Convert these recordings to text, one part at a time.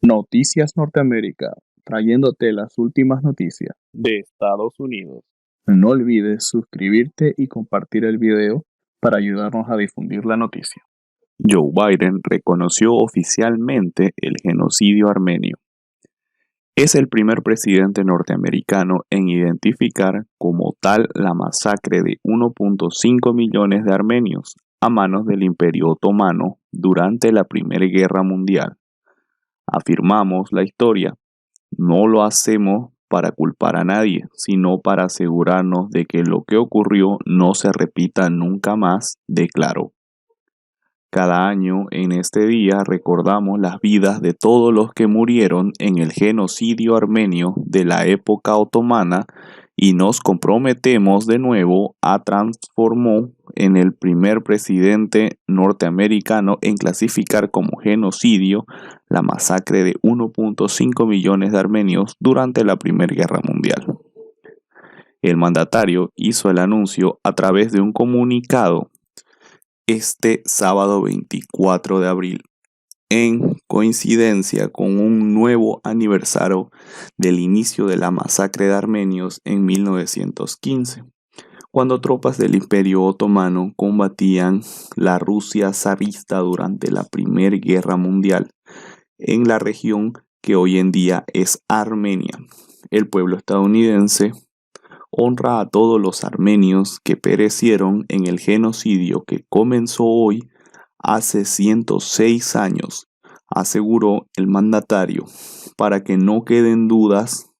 Noticias Norteamérica, trayéndote las últimas noticias de Estados Unidos. No olvides suscribirte y compartir el video para ayudarnos a difundir la noticia. Joe Biden reconoció oficialmente el genocidio armenio. Es el primer presidente norteamericano en identificar como tal la masacre de 1.5 millones de armenios a manos del Imperio Otomano durante la Primera Guerra Mundial. Afirmamos la historia. No lo hacemos para culpar a nadie, sino para asegurarnos de que lo que ocurrió no se repita nunca más, declaró. Cada año en este día recordamos las vidas de todos los que murieron en el genocidio armenio de la época otomana y nos comprometemos de nuevo a transformar en el primer presidente norteamericano en clasificar como genocidio la masacre de 1.5 millones de armenios durante la Primera Guerra Mundial. El mandatario hizo el anuncio a través de un comunicado este sábado 24 de abril, en coincidencia con un nuevo aniversario del inicio de la masacre de armenios en 1915, cuando tropas del Imperio Otomano combatían la Rusia zarista durante la Primera Guerra Mundial en la región que hoy en día es Armenia. El pueblo estadounidense honra a todos los armenios que perecieron en el genocidio que comenzó hoy hace 106 años, aseguró el mandatario, para que no queden dudas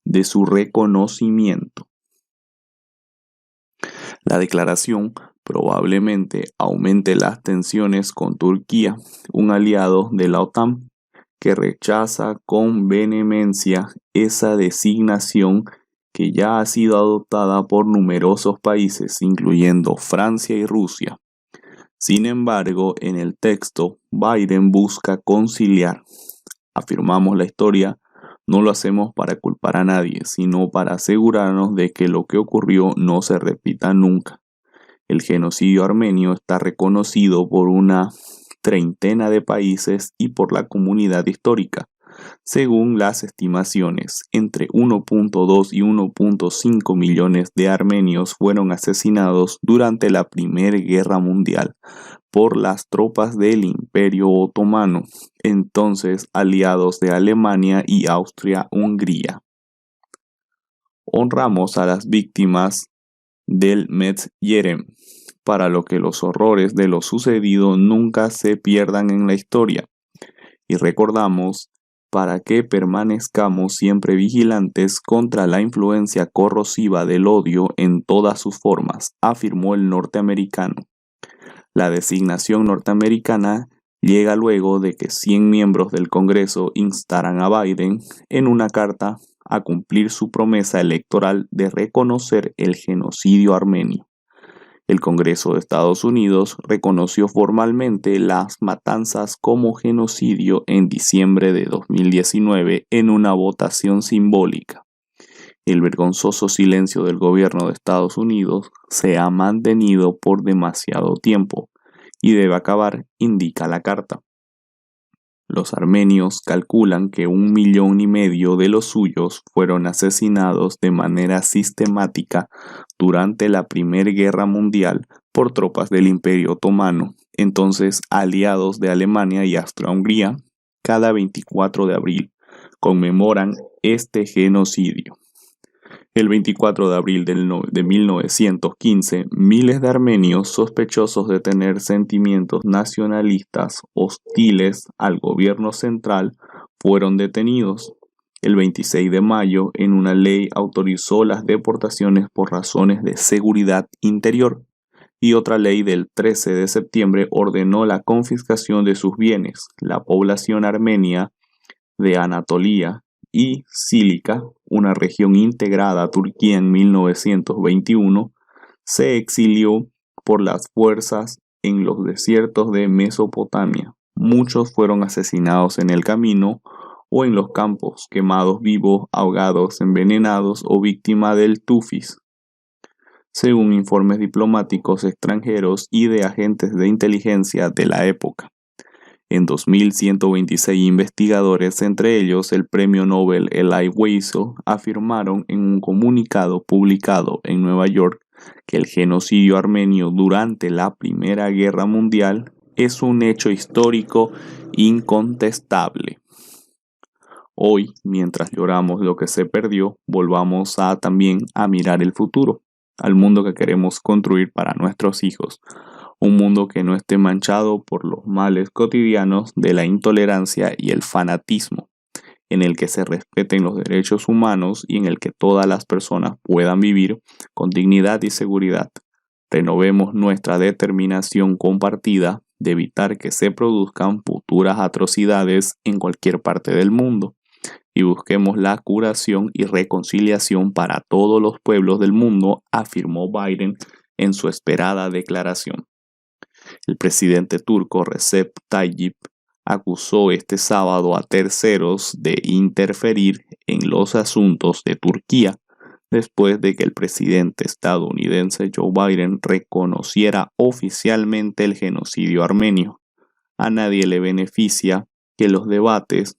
de su reconocimiento. La declaración probablemente aumente las tensiones con Turquía, un aliado de la OTAN, que rechaza con vehemencia esa designación que ya ha sido adoptada por numerosos países, incluyendo Francia y Rusia. Sin embargo, en el texto, Biden busca conciliar. Afirmamos la historia, no lo hacemos para culpar a nadie, sino para asegurarnos de que lo que ocurrió no se repita nunca. El genocidio armenio está reconocido por una treintena de países y por la comunidad histórica. Según las estimaciones, entre 1.2 y 1.5 millones de armenios fueron asesinados durante la Primera Guerra Mundial por las tropas del Imperio Otomano, entonces aliados de Alemania y Austria-Hungría. Honramos a las víctimas del Metzgerem, para lo que los horrores de lo sucedido nunca se pierdan en la historia, y recordamos para que permanezcamos siempre vigilantes contra la influencia corrosiva del odio en todas sus formas, afirmó el norteamericano. La designación norteamericana llega luego de que 100 miembros del Congreso instaran a Biden en una carta a cumplir su promesa electoral de reconocer el genocidio armenio. El Congreso de Estados Unidos reconoció formalmente las matanzas como genocidio en diciembre de 2019 en una votación simbólica. El vergonzoso silencio del gobierno de Estados Unidos se ha mantenido por demasiado tiempo y debe acabar, indica la carta. Los armenios calculan que 1,5 millones de los suyos fueron asesinados de manera sistemática durante la Primera Guerra Mundial por tropas del Imperio Otomano, entonces aliados de Alemania y Austria-Hungría. Cada 24 de abril conmemoran este genocidio. El 24 de abril de 1915, miles de armenios sospechosos de tener sentimientos nacionalistas hostiles al gobierno central fueron detenidos. El 26 de mayo, en una ley autorizó las deportaciones por razones de seguridad interior, y otra ley del 13 de septiembre ordenó la confiscación de sus bienes. La población armenia de Anatolia y Cílica, una región integrada a Turquía en 1921, se exilió por las fuerzas en los desiertos de Mesopotamia. Muchos fueron asesinados en el camino o en los campos, quemados vivos, ahogados, envenenados o víctima del tufis, según informes diplomáticos extranjeros y de agentes de inteligencia de la época. En 2126 investigadores, entre ellos el premio Nobel Elie Wiesel, afirmaron en un comunicado publicado en Nueva York que el genocidio armenio durante la Primera Guerra Mundial es un hecho histórico incontestable. Hoy, mientras lloramos lo que se perdió, volvamos también a mirar el futuro, al mundo que queremos construir para nuestros hijos. Un mundo que no esté manchado por los males cotidianos de la intolerancia y el fanatismo, en el que se respeten los derechos humanos y en el que todas las personas puedan vivir con dignidad y seguridad. Renovemos nuestra determinación compartida de evitar que se produzcan futuras atrocidades en cualquier parte del mundo y busquemos la curación y reconciliación para todos los pueblos del mundo, afirmó Biden en su esperada declaración. El presidente turco Recep Tayyip acusó este sábado a terceros de interferir en los asuntos de Turquía, después de que el presidente estadounidense Joe Biden reconociera oficialmente el genocidio armenio. A nadie le beneficia que los debates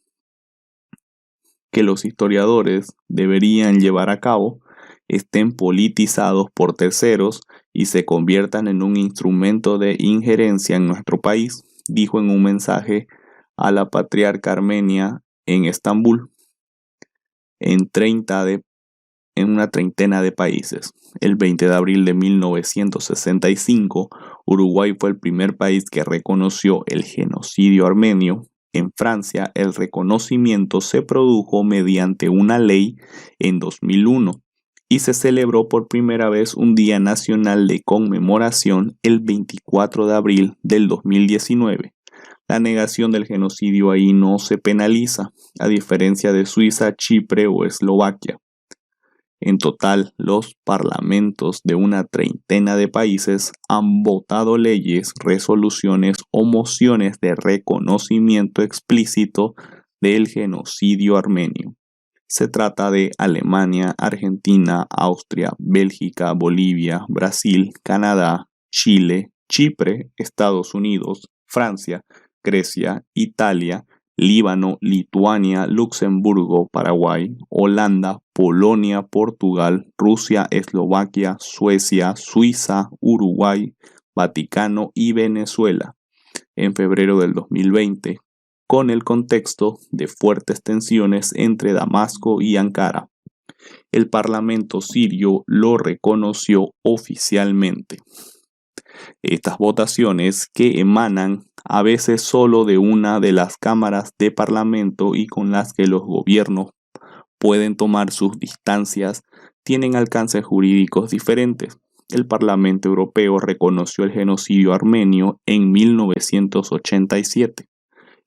que los historiadores deberían llevar a cabo estén politizados por terceros y se conviertan en un instrumento de injerencia en nuestro país, dijo en un mensaje a la patriarca armenia en Estambul, en una treintena de países. El 20 de abril de 1965, Uruguay fue el primer país que reconoció el genocidio armenio. En Francia, el reconocimiento se produjo mediante una ley en 2001 y se celebró por primera vez un Día Nacional de Conmemoración el 24 de abril del 2019. La negación del genocidio ahí no se penaliza, a diferencia de Suiza, Chipre o Eslovaquia. En total, los parlamentos de una treintena de países han votado leyes, resoluciones o mociones de reconocimiento explícito del genocidio armenio. Se trata de Alemania, Argentina, Austria, Bélgica, Bolivia, Brasil, Canadá, Chile, Chipre, Estados Unidos, Francia, Grecia, Italia, Líbano, Lituania, Luxemburgo, Paraguay, Holanda, Polonia, Portugal, Rusia, Eslovaquia, Suecia, Suiza, Uruguay, Vaticano y Venezuela. En febrero del 2020, con el contexto de fuertes tensiones entre Damasco y Ankara, el Parlamento sirio lo reconoció oficialmente. Estas votaciones, que emanan a veces solo de una de las cámaras de parlamento y con las que los gobiernos pueden tomar sus distancias, tienen alcances jurídicos diferentes. El Parlamento Europeo reconoció el genocidio armenio en 1987.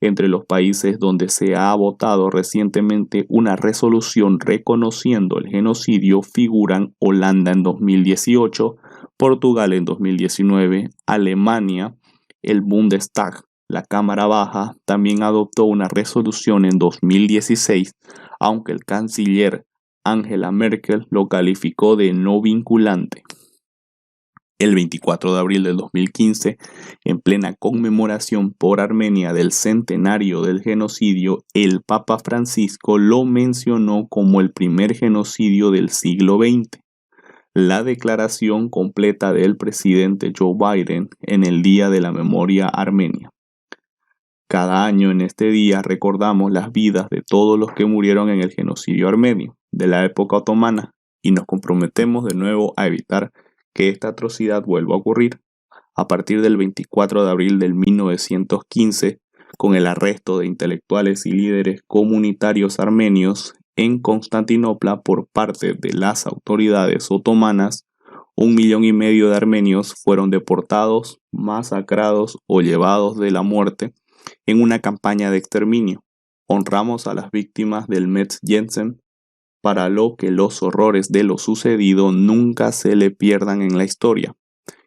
Entre los países donde se ha votado recientemente una resolución reconociendo el genocidio figuran Holanda en 2018, Portugal en 2019, Alemania, el Bundestag, la Cámara Baja, también adoptó una resolución en 2016, aunque el canciller Angela Merkel lo calificó de no vinculante. El 24 de abril del 2015, en plena conmemoración por Armenia del centenario del genocidio, el Papa Francisco lo mencionó como el primer genocidio del siglo XX. La declaración completa del presidente Joe Biden en el Día de la Memoria Armenia. Cada año en este día recordamos las vidas de todos los que murieron en el genocidio armenio de la época otomana y nos comprometemos de nuevo a evitar que esta atrocidad vuelva a ocurrir. A partir del 24 de abril del 1915, con el arresto de intelectuales y líderes comunitarios armenios en Constantinopla por parte de las autoridades otomanas, 1,5 millones de armenios fueron deportados, masacrados o llevados de la muerte en una campaña de exterminio. Honramos a las víctimas del Metz Jensen para que los horrores de lo sucedido nunca se le pierdan en la historia.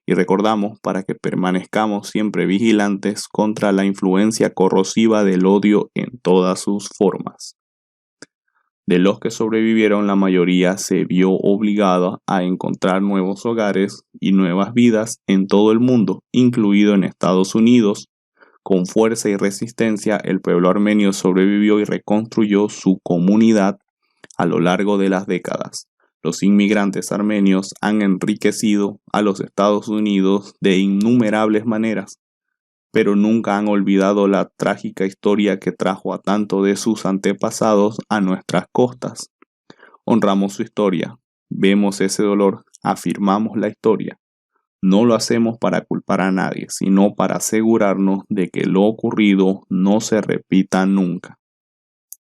Y recordamos para que permanezcamos siempre vigilantes contra la influencia corrosiva del odio en todas sus formas. De los que sobrevivieron, la mayoría se vio obligada a encontrar nuevos hogares y nuevas vidas en todo el mundo, incluido en Estados Unidos, Con fuerza y resistencia, el pueblo armenio sobrevivió y reconstruyó su comunidad a lo largo de las décadas. Los inmigrantes armenios han enriquecido a los Estados Unidos de innumerables maneras, pero nunca han olvidado la trágica historia que trajo a tanto de sus antepasados a nuestras costas. Honramos su historia, vemos ese dolor, afirmamos la historia. No lo hacemos para culpar a nadie, sino para asegurarnos de que lo ocurrido no se repita nunca.